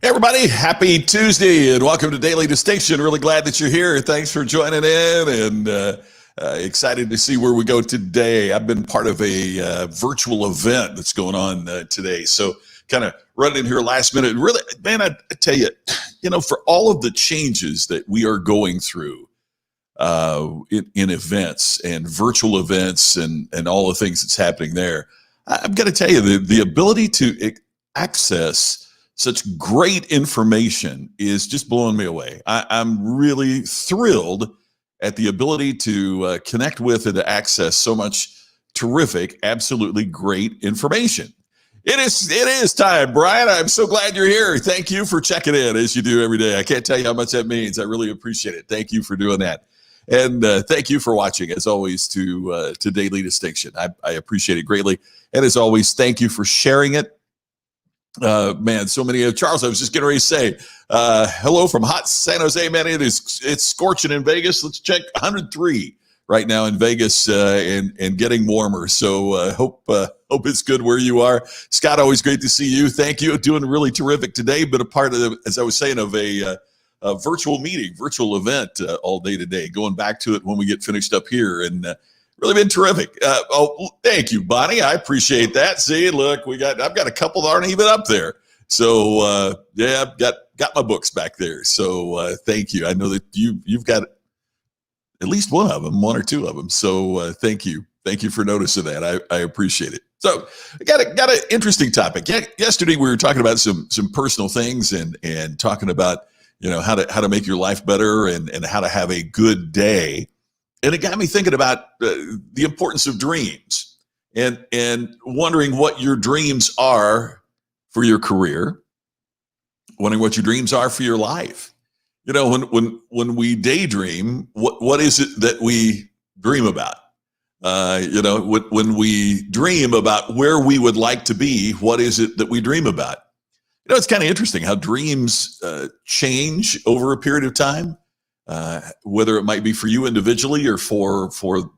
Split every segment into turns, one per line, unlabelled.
Everybody, happy Tuesday and welcome to Daily Distinction. Really glad that you're here. Thanks for joining in and excited to see where we go today. I've been part of a virtual event that's going on today. So kind of running in here last minute. Really, man, I tell you, for all of the changes that we are going through in events and virtual events and all the things that's happening there, I've got to tell you, the ability to access such great information is just blowing me away. I'm really thrilled at the ability to connect with and to access so much terrific, absolutely great information. It is time, Brian. I'm so glad you're here. Thank you for checking in as you do every day. I can't tell you how much that means. I really appreciate it. Thank you for doing that. And thank you for watching, as always, to Daily Distinction. I appreciate it greatly. And as always, thank you for sharing it. Man, so many of Charles, I was just getting ready to say, hello from hot San Jose, man. It's scorching in Vegas. Let's check 103 right now in Vegas, and getting warmer. So hope it's good where you are. Scott, always great to see you. Thank you. Doing really terrific today, but a part of as I was saying, of a virtual meeting, virtual event all day today, going back to it when we get finished up here, and really been terrific. Thank you, Bonnie. I appreciate that. See, look, I've got a couple that aren't even up there. So yeah, I've got my books back there. So thank you. I know that you've got at least one or two of them. So thank you. Thank you for noticing that. I appreciate it. So I got an interesting topic. Yesterday we were talking about some personal things and talking about how to make your life better and how to have a good day. And it got me thinking about the importance of dreams and wondering what your dreams are for your career, wondering what your dreams are for your life. When we daydream, what is it that we dream about? When we dream about where we would like to be, what is it that we dream about? It's kind of interesting how dreams change over a period of time. Whether it might be for you individually or for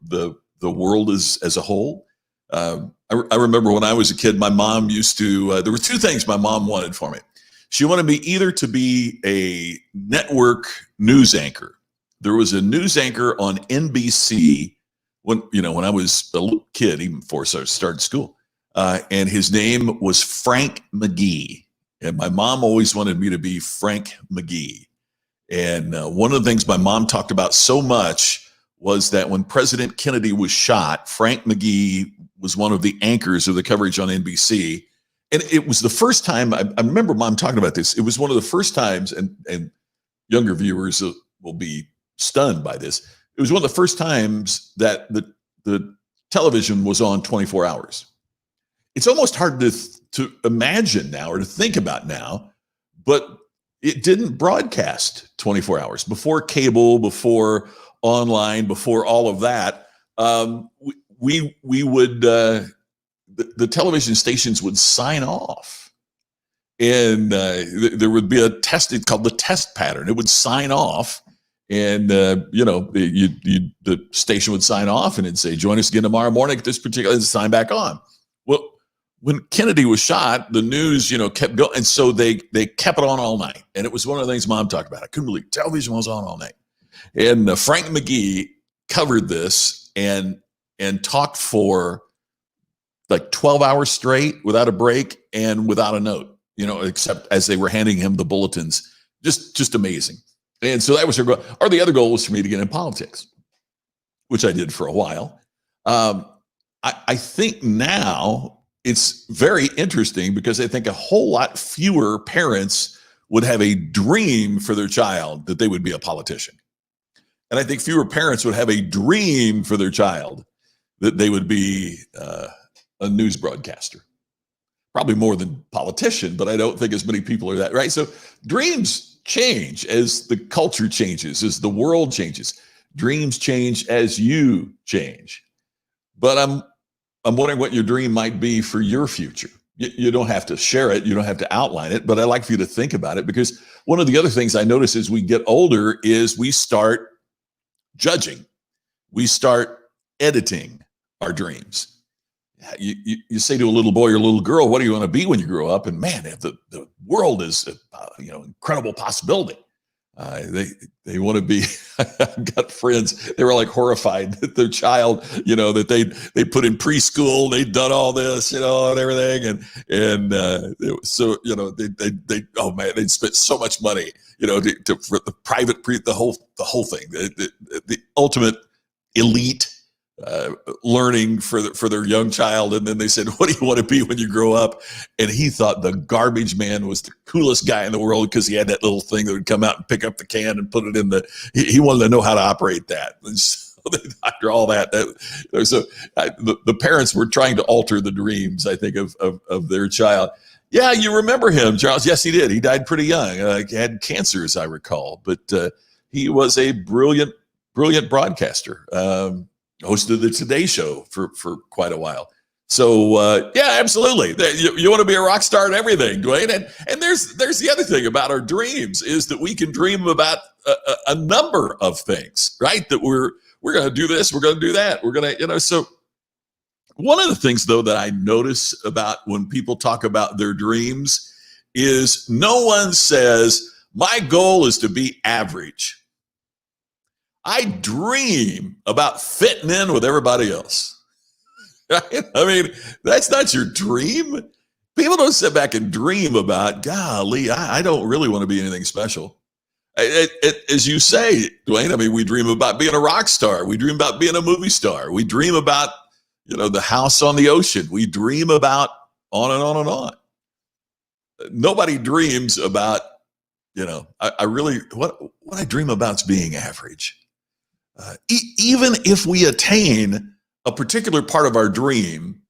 the world as a whole. I remember when I was a kid, my mom used to, there were two things my mom wanted for me. She wanted me either to be a network news anchor. There was a news anchor on NBC when I was a little kid, even before I started school. And his name was Frank McGee. And my mom always wanted me to be Frank McGee. And one of the things my mom talked about so much was that when President Kennedy was shot, Frank McGee was one of the anchors of the coverage on NBC. And it was the first time, I remember Mom talking about this, it was one of the first times, and younger viewers will be stunned by this, it was one of the first times that the television was on 24 hours. It's almost hard to imagine now or to think about now, but it didn't broadcast 24 hours before cable, before online, before all of that. We would the television stations would sign off, and there would be a test. It's called the test pattern. It would sign off, and the station would sign off, and it'd say, "Join us again tomorrow morning at this particular," and sign back on. Well, when Kennedy was shot, the news, kept going. And so they kept it on all night. And it was one of the things Mom talked about. I couldn't believe television was on all night. And Frank McGee covered this and talked for like 12 hours straight without a break and without a note, except as they were handing him the bulletins. Just amazing. And so that was her goal. Or the other goal was for me to get in politics, which I did for a while. I think now it's very interesting because I think a whole lot fewer parents would have a dream for their child that they would be a politician. And I think fewer parents would have a dream for their child that they would be a news broadcaster. Probably more than politician, but I don't think as many people are that, right? So dreams change as the culture changes, as the world changes. Dreams change as you change. But I'm wondering what your dream might be for your future. You don't have to share it. You don't have to outline it, but I'd like for you to think about it, because one of the other things I notice as we get older is we start judging. We start editing our dreams. You say to a little boy or a little girl, what do you want to be when you grow up? And man, the world is, incredible possibility. They want to be. I've got friends. They were like horrified that their child, that they put in preschool. They'd done all this, and everything, so they oh man, they'd spent so much money, for the private the whole thing, the ultimate elite learning for their young child. And then they said, what do you want to be when you grow up? And he thought the garbage man was the coolest guy in the world because he had that little thing that would come out and pick up the can and put it in he wanted to know how to operate that. And so after all that, the parents were trying to alter the dreams, I think, of their child. Yeah, you remember him, Charles? Yes, he did. He died pretty young. He had cancer, as I recall, but he was a brilliant broadcaster. Hosted the Today Show for quite a while. So yeah, absolutely. You want to be a rock star at everything, Dwayne. And there's the other thing about our dreams is that we can dream about a number of things, right? That we're going to do this, we're going to do that, we're going to, so one of the things though that I notice about when people talk about their dreams is no one says, my goal is to be average. I dream about fitting in with everybody else. Right? I mean, that's not your dream. People don't sit back and dream about, golly, I don't really want to be anything special. As you say, Dwayne, I mean, we dream about being a rock star. We dream about being a movie star. We dream about, the house on the ocean. We dream about on and on and on. Nobody dreams about, I really, what I dream about is being average. Even if we attain a particular part of our dream,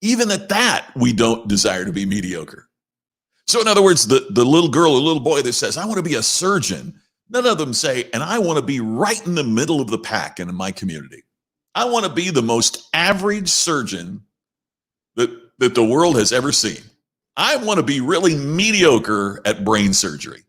even at that, we don't desire to be mediocre. So in other words, the little girl or little boy that says, I want to be a surgeon, none of them say, and I want to be right in the middle of the pack in my community. I want to be the most average surgeon that the world has ever seen. I want to be really mediocre at brain surgery.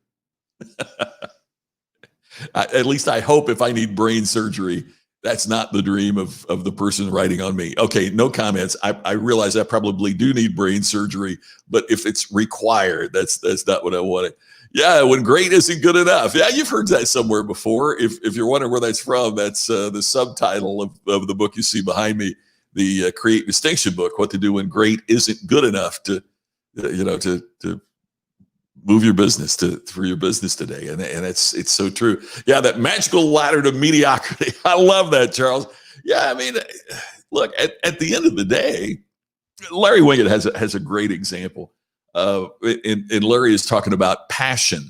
At least I hope if I need brain surgery, that's not the dream of the person writing on me. Okay, no comments. I realize I probably do need brain surgery, but if it's required, that's not what I wanted. Yeah, when great isn't good enough. Yeah, you've heard that somewhere before. If you're wondering where that's from, that's the subtitle of the book you see behind me, the Create Distinction book, What to Do When Great Isn't Good Enough to move your business for your business today. And it's so true. Yeah, that magical ladder to mediocrity. I love that, Charles. Yeah, I mean, look, at the end of the day, Larry Winget has a great example. And Larry is talking about passion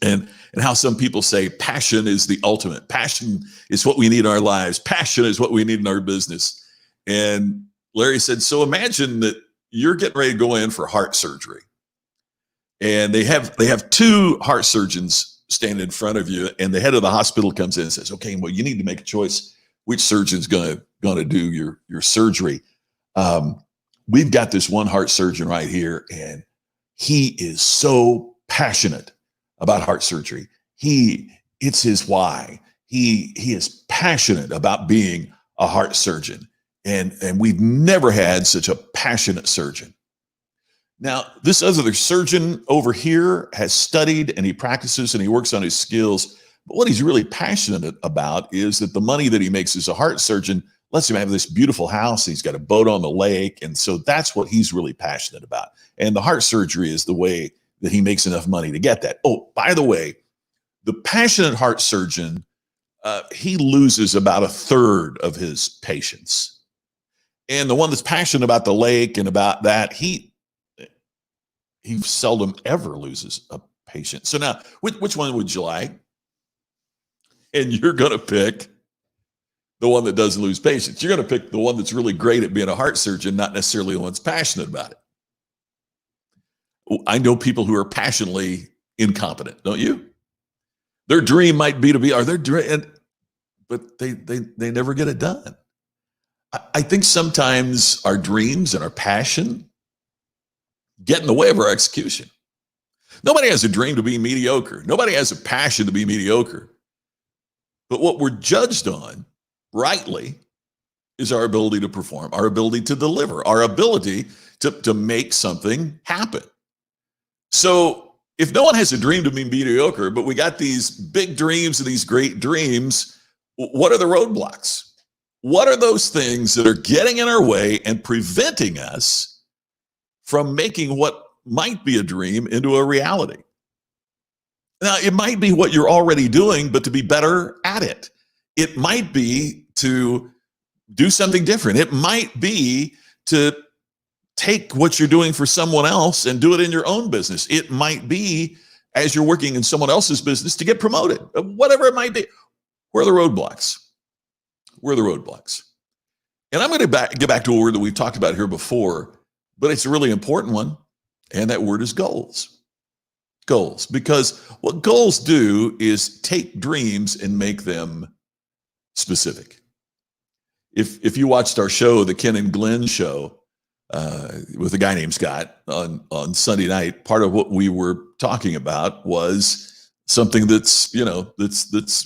and how some people say passion is the ultimate. Passion is what we need in our lives. Passion is what we need in our business. And Larry said, so imagine that you're getting ready to go in for heart surgery. And they have two heart surgeons standing in front of you, and the head of the hospital comes in and says, okay, well, you need to make a choice which surgeon's going to do your surgery. We've got this one heart surgeon right here, and he is so passionate about heart surgery. It's his why. He is passionate about being a heart surgeon. And we've never had such a passionate surgeon. Now, this other surgeon over here has studied and he practices and he works on his skills. But what he's really passionate about is that the money that he makes as a heart surgeon lets him have this beautiful house. He's got a boat on the lake. And so that's what he's really passionate about. And the heart surgery is the way that he makes enough money to get that. Oh, by the way, the passionate heart surgeon, he loses about a third of his patients. And the one that's passionate about the lake and about that, he seldom ever loses a patient. So now, which one would you like? And you're going to pick the one that doesn't lose patients. You're going to pick the one that's really great at being a heart surgeon, not necessarily the one that's passionate about it. I know people who are passionately incompetent, don't you? Their dream might be to be, but they never get it done. I think sometimes our dreams and our passion get in the way of our execution. Nobody has a dream to be mediocre. Nobody has a passion to be mediocre. But what we're judged on, rightly, is our ability to perform, our ability to deliver, our ability to make something happen. So if no one has a dream to be mediocre, but we got these big dreams and these great dreams, what are the roadblocks? What are those things that are getting in our way and preventing us from making what might be a dream into a reality? Now, it might be what you're already doing, but to be better at it. It might be to do something different. It might be to take what you're doing for someone else and do it in your own business. It might be, as you're working in someone else's business, to get promoted, whatever it might be. Where are the roadblocks? Where are the roadblocks? And I'm going to get back to a word that we've talked about here before, but it's a really important one. And that word is goals. Goals. Because what goals do is take dreams and make them specific. If you watched our show, the Ken and Glenn show, with a guy named Scott on Sunday night, part of what we were talking about was something that's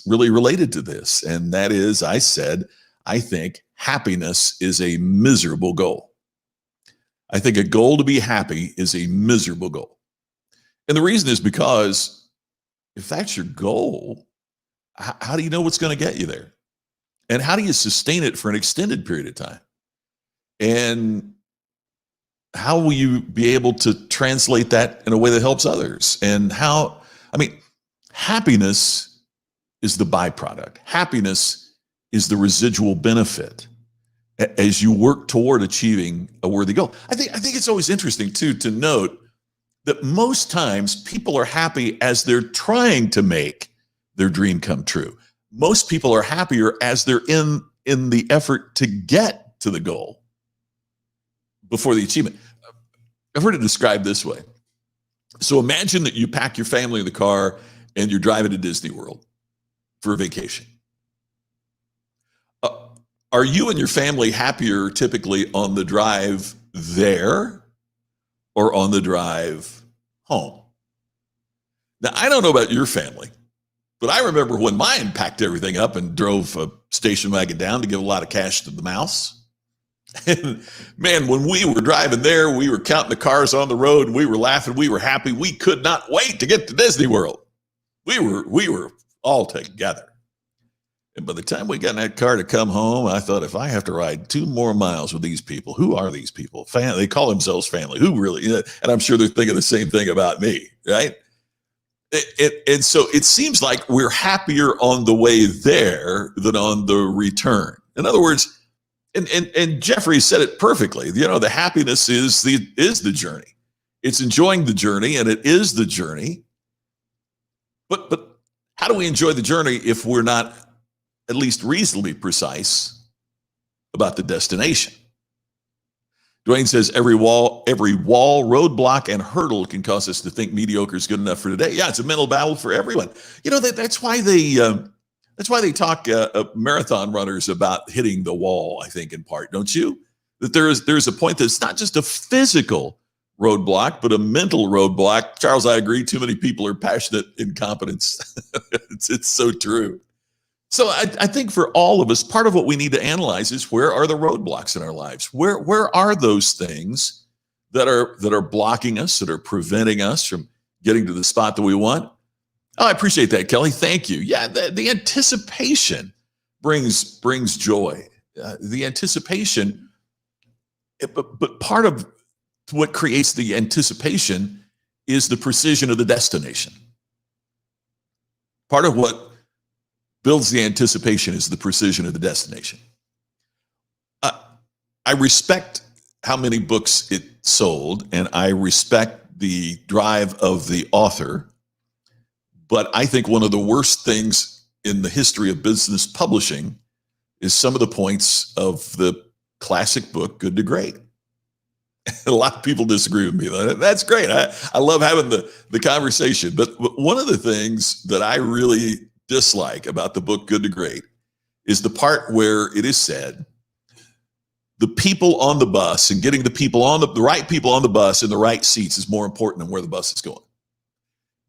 really related to this. And that is, I said, I think happiness is a miserable goal. I think a goal to be happy is a miserable goal. And the reason is because if that's your goal, how do you know what's going to get you there? And how do you sustain it for an extended period of time? And how will you be able to translate that in a way that helps others? And happiness is the byproduct. Happiness is the residual benefit as you work toward achieving a worthy goal. I think it's always interesting too to note that most times people are happy as they're trying to make their dream come true. Most people are happier as they're in the effort to get to the goal before the achievement. I've heard it described this way. So imagine that you pack your family in the car and you're driving to Disney World for a vacation. Are you and your family happier typically on the drive there or on the drive home? Now, I don't know about your family, but I remember when mine packed everything up and drove a station wagon down to give a lot of cash to the mouse. And man, when we were driving there, we were counting the cars on the road and we were laughing. We were happy. We could not wait to get to Disney World. We were all together. And by the time we got in that car to come home, I thought, if I have to ride 2 more miles with these people, who are these people? They call themselves family. Who really? And I'm sure they're thinking the same thing about me, right? And so it seems like we're happier on the way there than on the return. In other words, and Jeffrey said it perfectly. The happiness is the journey. It's enjoying the journey, and it is the journey. But how do we enjoy the journey if we're not at least reasonably precise about the destination? Dwayne says every wall, roadblock, and hurdle can cause us to think mediocre is good enough for today. Yeah, it's a mental battle for everyone. That's why they talk marathon runners about hitting the wall, I think, in part, don't you? That there's a point that's not just a physical roadblock, but a mental roadblock. Charles, I agree. Too many people are passionate incompetence. It's so true. So I think for all of us, part of what we need to analyze is, where are the roadblocks in our lives? Where are those things that are blocking us, that are preventing us from getting to the spot that we want? Oh, I appreciate that, Kelly. Thank you. Yeah, the anticipation brings joy. The anticipation, but part of what creates the anticipation is the precision of the destination. Part of what builds the anticipation is the precision of the destination. I respect how many books it sold, and I respect the drive of the author. But I think one of the worst things in the history of business publishing is some of the points of the classic book, Good to Great. A lot of people disagree with me. That's great. I love having the conversation. But one of the things that I really dislike about the book Good to Great is the part where it is said, the people on the bus and getting the right people on the bus in the right seats is more important than where the bus is going.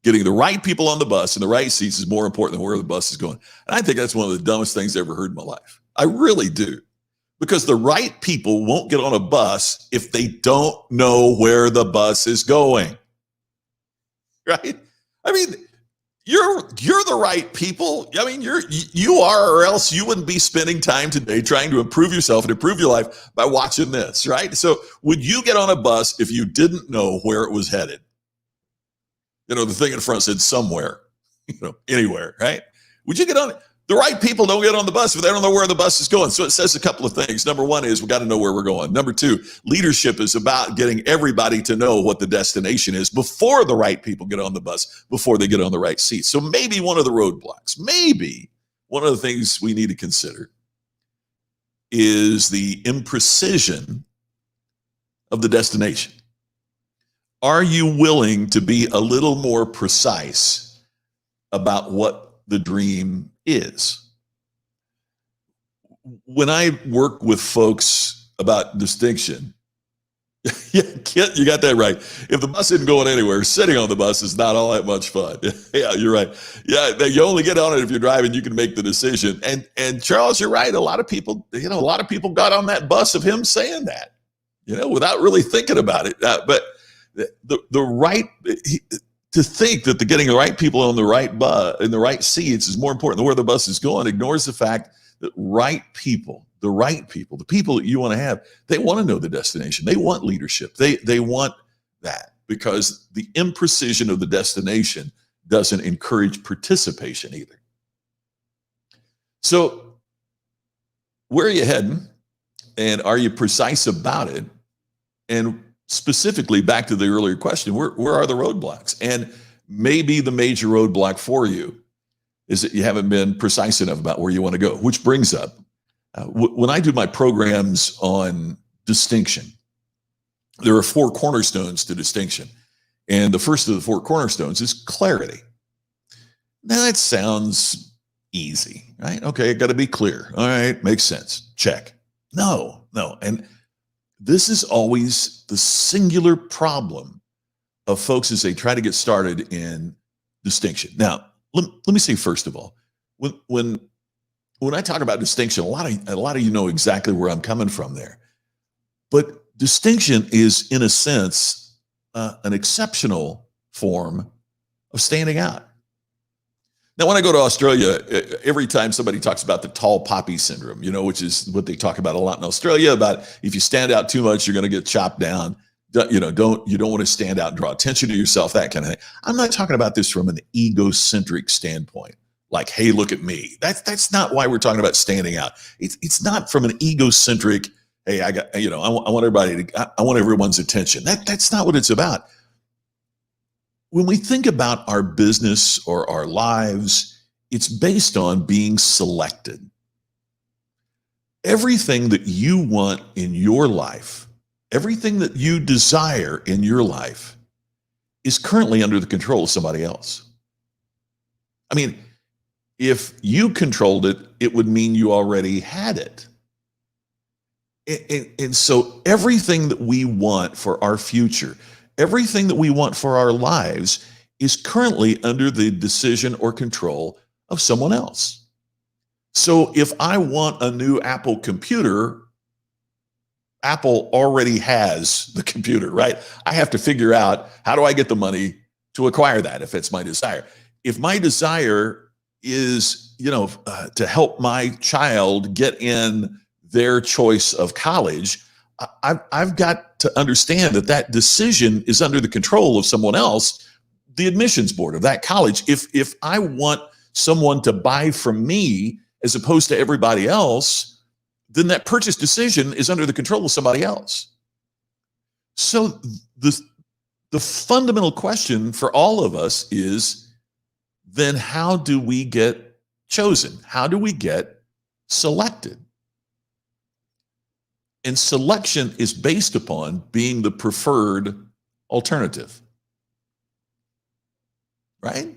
Getting the right people on the bus in the right seats is more important than where the bus is going. And I think that's one of the dumbest things I ever heard in my life. I really do. Because the right people won't get on a bus if they don't know where the bus is going. Right? I mean, you're the right people. I mean, you are, or else you wouldn't be spending time today trying to improve yourself and improve your life by watching this, right? So would you get on a bus if you didn't know where it was headed? You know, the thing in front said somewhere, anywhere, right? Would you get on it? The right people don't get on the bus if they don't know where the bus is going. So it says a couple of things. Number one is we got to know where we're going. Number two, leadership is about getting everybody to know what the destination is before the right people get on the bus, before they get on the right seat. So maybe one of the roadblocks, maybe one of the things we need to consider is the imprecision of the destination. Are you willing to be a little more precise about what the dream is? When I work with folks about distinction, yeah, Kit, you got that right. If the bus isn't going anywhere, sitting on the bus is not all that much fun. Yeah, you're right. Yeah, you only get on it if you're driving. You can make the decision. And Charles, you're right. A lot of people got on that bus of him saying that, without really thinking about it. But the right. To think that getting the right people on the right bus in the right seats is more important than where the bus is going ignores the fact that the people that you want to have, they want to know the destination. They want leadership. They want that, because the imprecision of the destination doesn't encourage participation either. So where are you heading? And are you precise about it? And specifically, back to the earlier question, where are the roadblocks? And maybe the major roadblock for you is that you haven't been precise enough about where you want to go, which brings up, when I do my programs on distinction, there are 4 cornerstones to distinction. And the first of the 4 cornerstones is clarity. Now that sounds easy, right? Okay, got to be clear. All right, makes sense. Check. No. And this is always the singular problem of folks as they try to get started in distinction. Now, let me say, first of all, when I talk about distinction, a lot of you know exactly where I'm coming from there. But distinction is, in a sense, an exceptional form of standing out. Now, when I go to Australia, every time somebody talks about the tall poppy syndrome, which is what they talk about a lot in Australia, about if you stand out too much, you're going to get chopped down. You don't want to stand out and draw attention to yourself, that kind of thing. I'm not talking about this from an egocentric standpoint, like, hey, look at me. That's not why we're talking about standing out. It's not from an egocentric, hey, I want everyone's attention. That's not what it's about. When we think about our business or our lives, it's based on being selected. Everything that you want in your life, everything that you desire in your life, is currently under the control of somebody else. I mean, if you controlled it, it would mean you already had it. And so everything that we want for our future, everything that we want for our lives, is currently under the decision or control of someone else. So if I want a new Apple computer, Apple already has the computer, right? I have to figure out, how do I get the money to acquire that if it's my desire? If my desire is, to help my child get in their choice of college, I've got to understand that decision is under the control of someone else, the admissions board of that college. If I want someone to buy from me as opposed to everybody else, then that purchase decision is under the control of somebody else. So the fundamental question for all of us is, then how do we get chosen? How do we get selected? And selection is based upon being the preferred alternative, right?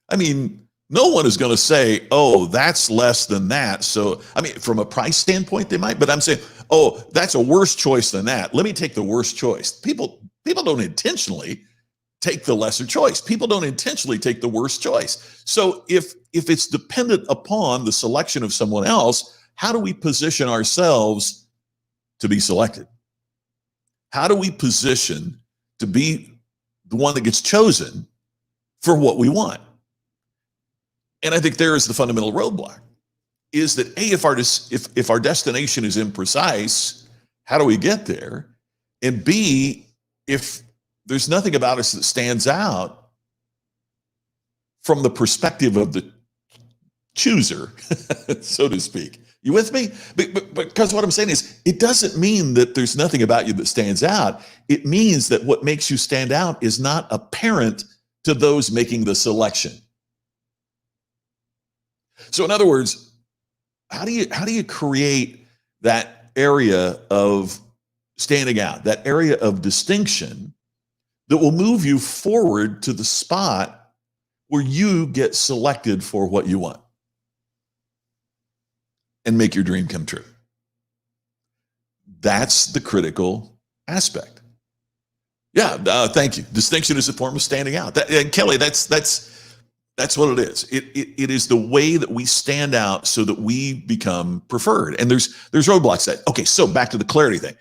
I mean, no one is going to say, oh, that's less than that. So, I mean, from a price standpoint, they might, but I'm saying, oh, that's a worse choice than that. Let me take the worst choice. People don't intentionally take the lesser choice. People don't intentionally take the worst choice. So if it's dependent upon the selection of someone else, how do we position ourselves to be selected? How do we position to be the one that gets chosen for what we want? And I think there is the fundamental roadblock, is that A, if our destination is imprecise, how do we get there? And B, if there's nothing about us that stands out from the perspective of the chooser, so to speak. You with me? Because what I'm saying is, it doesn't mean that there's nothing about you that stands out. It means that what makes you stand out is not apparent to those making the selection. So in other words, how do you create that area of standing out, that area of distinction that will move you forward to the spot where you get selected for what you want and make your dream come true? That's the critical aspect. Yeah, thank you. Distinction is a form of standing out. And Kelly, that's what it is. It is the way that we stand out so that we become preferred. And there's roadblocks that. Okay, so back to the clarity thing.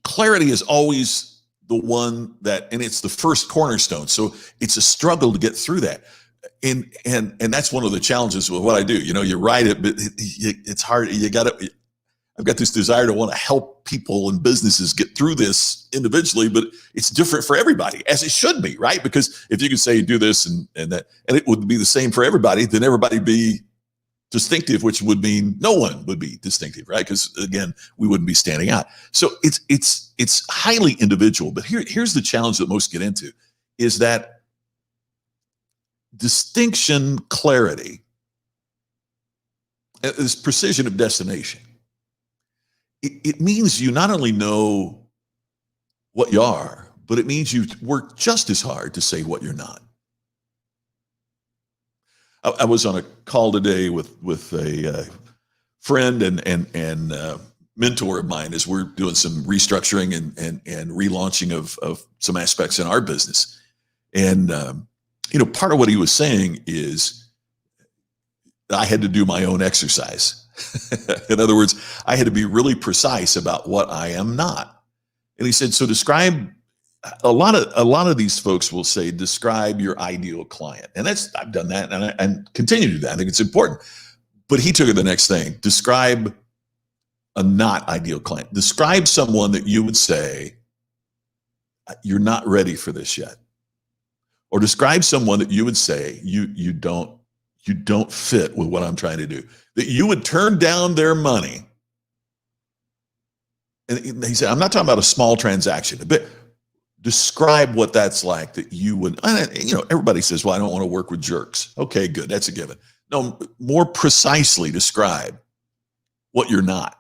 Clarity is always the one that, and it's the first cornerstone. So it's a struggle to get through that. And that's one of the challenges with what I do. You write it, but it's hard. I've got this desire to want to help people and businesses get through this individually, but it's different for everybody, as it should be, right? Because if you could say do this and that, and it would be the same for everybody, then everybody be distinctive, which would mean no one would be distinctive, right? Because again, we wouldn't be standing out. So it's highly individual. But here's the challenge that most get into, is that distinction, clarity, this precision of destination. It means you not only know what you are, but it means you work just as hard to say what you're not. I was on a call today with a friend and mentor of mine as we're doing some restructuring and relaunching of some aspects in our business. And part of what he was saying is I had to do my own exercise. In other words, I had to be really precise about what I am not. And he said, so describe, a lot of these folks will say, describe your ideal client. And I've done that and I continue to do that. I think it's important. But he took it the next thing. Describe a not ideal client. Describe someone that you would say, you're not ready for this yet. Or describe someone that you would say, you don't fit with what I'm trying to do. That you would turn down their money. And he said, I'm not talking about a small transaction, but describe what that's like, that you would, everybody says, well, I don't want to work with jerks. Okay, good. That's a given. No, more precisely describe what you're not.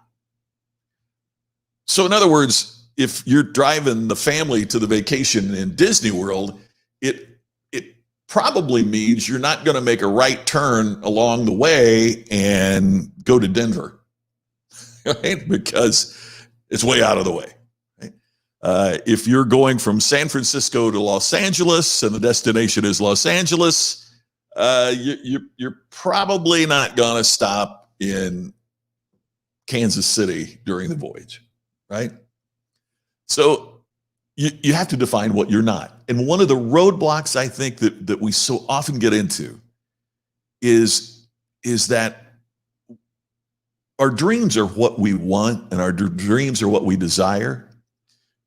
So in other words, if you're driving the family to the vacation in Disney World, it probably means you're not going to make a right turn along the way and go to Denver, right? Because it's way out of the way. Right? If you're going from San Francisco to Los Angeles and the destination is Los Angeles, you're probably not going to stop in Kansas City during the voyage, right? So you have to define what you're not. And one of the roadblocks I think that we so often get into is that our dreams are what we want and our dreams are what we desire.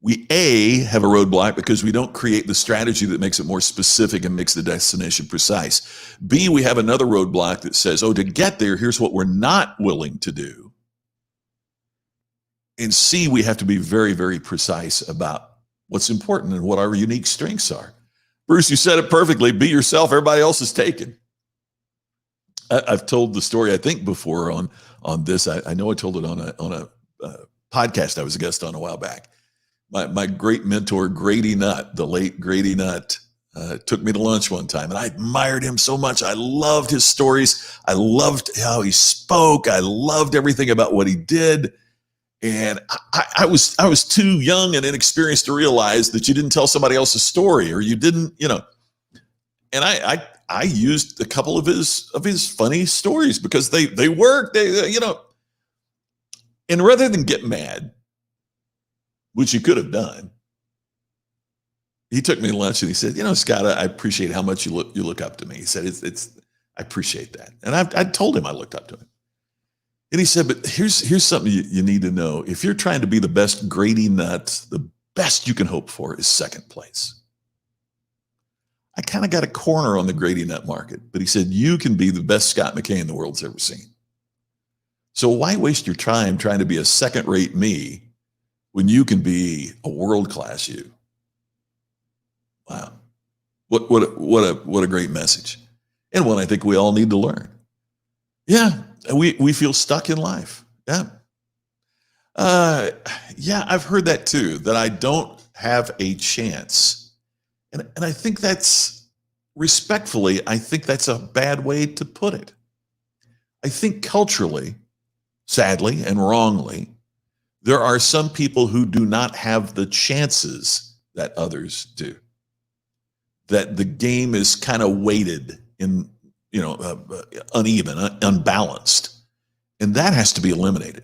We have a roadblock because we don't create the strategy that makes it more specific and makes the destination precise. B, we have another roadblock that says, to get there, here's what we're not willing to do. And C, we have to be very, very precise about what's important and what our unique strengths are. Bruce, you said it perfectly. Be yourself. Everybody else is taken. I've told the story, I think, before on this. I know I told it on a podcast I was a guest on a while back. My great mentor, Grady Nutt, the late Grady Nutt, took me to lunch one time, and I admired him so much. I loved his stories. I loved how he spoke. I loved everything about what he did. And I was too young and inexperienced to realize that you didn't tell somebody else's story, or you didn't, And I used a couple of his funny stories because they work. And rather than get mad, which you could have done, he took me to lunch and he said, Scott, I appreciate how much you look up to me. He said, I appreciate that. And I told him I looked up to him. And he said, but here's something you need to know. If you're trying to be the best Grady nut, the best you can hope for is second place. I kind of got a corner on the Grady nut market, but he said, you can be the best Scott McKay the world's ever seen. So why waste your time trying to be a second-rate me when you can be a world-class you? Wow. What a great message. And one I think we all need to learn. Yeah, we feel stuck in life. Yeah. Yeah, I've heard that too, that I don't have a chance. And I think respectfully, I think that's a bad way to put it. I think culturally, sadly and wrongly, there are some people who do not have the chances that others do. That the game is kind of weighted in, uneven, unbalanced. And that has to be eliminated.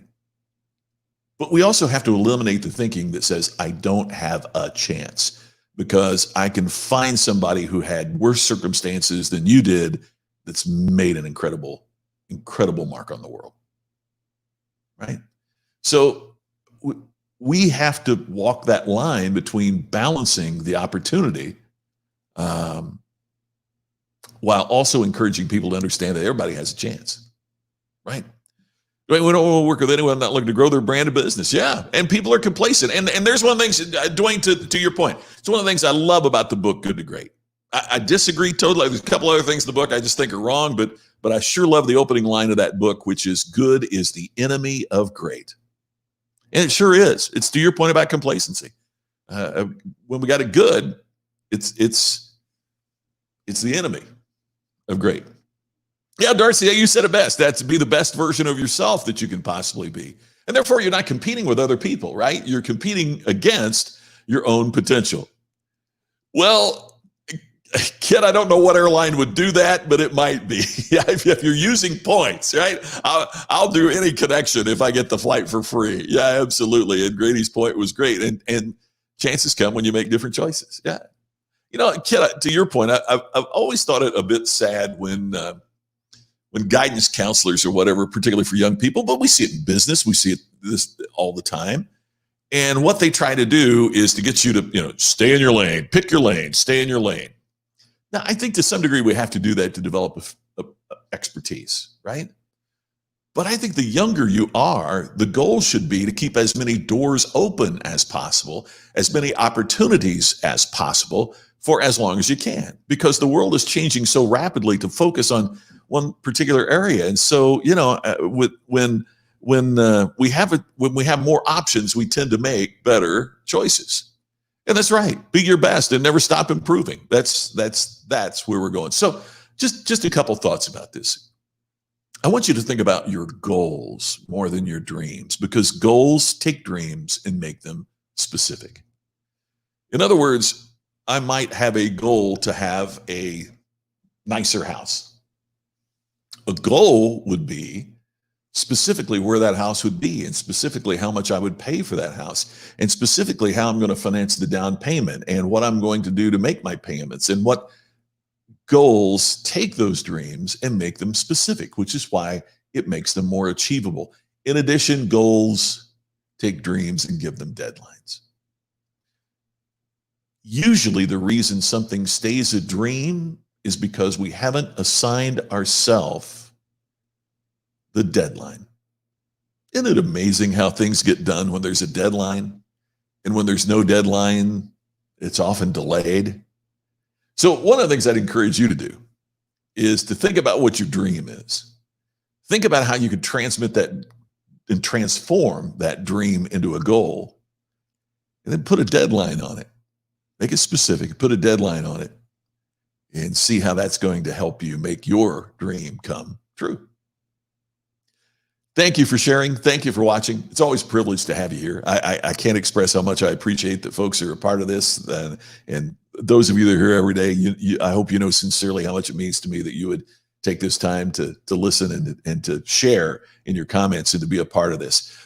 But we also have to eliminate the thinking that says, I don't have a chance because I can find somebody who had worse circumstances than you did that's made an incredible mark on the world. Right? So we have to walk that line between balancing the opportunity while also encouraging people to understand that everybody has a chance, right? We don't want to work with anyone not looking to grow their brand of business. Yeah, and people are complacent. And there's one of the things, Dwayne, to your point, it's one of the things I love about the book, Good to Great. I disagree totally. There's a couple other things in the book I just think are wrong, but I sure love the opening line of that book, which is good is the enemy of great. And it sure is. It's to your point about complacency. When we got it good, it's the enemy of great. Yeah, Darcy, you said it best. That's to be the best version of yourself that you can possibly be. And therefore, you're not competing with other people, right? You're competing against your own potential. Well, kid, I don't know what airline would do that, but it might be. If you're using points, right? I'll do any connection if I get the flight for free. Yeah, absolutely. And Grady's point was great. And chances come when you make different choices. Yeah. Kid, to your point, I've always thought it a bit sad when guidance counselors or whatever, particularly for young people, but we see it in business, we see this all the time. And what they try to do is to get you to, stay in your lane, pick your lane, stay in your lane. Now, I think to some degree we have to do that to develop a expertise, right? But I think the younger you are, the goal should be to keep as many doors open as possible, as many opportunities as possible for as long as you can, because the world is changing so rapidly to focus on one particular area. And so, when we have more options, we tend to make better choices. And that's right. Be your best and never stop improving. That's where we're going. So just a couple thoughts about this. I want you to think about your goals more than your dreams, because goals take dreams and make them specific. In other words, I might have a goal to have a nicer house. A goal would be specifically where that house would be, and specifically how much I would pay for that house, and specifically how I'm going to finance the down payment, and what I'm going to do to make my payments, and what goals take those dreams and make them specific, which is why it makes them more achievable. In addition, goals take dreams and give them deadlines. Usually the reason something stays a dream is because we haven't assigned ourselves the deadline. Isn't it amazing how things get done when there's a deadline? And when there's no deadline, it's often delayed. So one of the things I'd encourage you to do is to think about what your dream is. Think about how you could transmit that and transform that dream into a goal, and then put a deadline on it. Make it specific, put a deadline on it, and see how that's going to help you make your dream come true. Thank you for sharing. Thank you for watching. It's always a privilege to have you here. I can't express how much I appreciate that folks are a part of this. And those of you that are here every day, I hope you know sincerely how much it means to me that you would take this time to listen and to share in your comments and to be a part of this.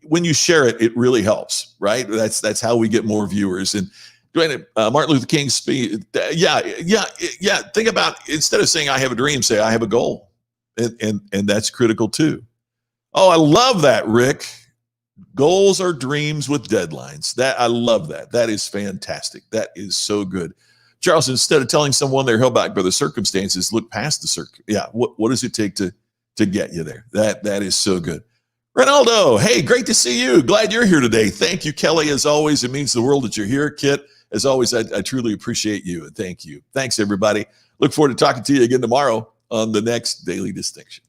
When you share it, it really helps, right? That's how we get more viewers. And Martin Luther King's speech. Yeah. Think about, instead of saying I have a dream, say I have a goal, and that's critical too. Oh, I love that, Rick. Goals are dreams with deadlines. I love that. That is fantastic. That is so good. Charles, instead of telling someone they're held back by the circumstances, look past the what does it take to get you there? That is so good. Ronaldo, hey, great to see you. Glad you're here today. Thank you, Kelly. As always, it means the world that you're here. Kit, as always, I truly appreciate you, and thank you. Thanks, everybody. Look forward to talking to you again tomorrow on the next Daily Distinction.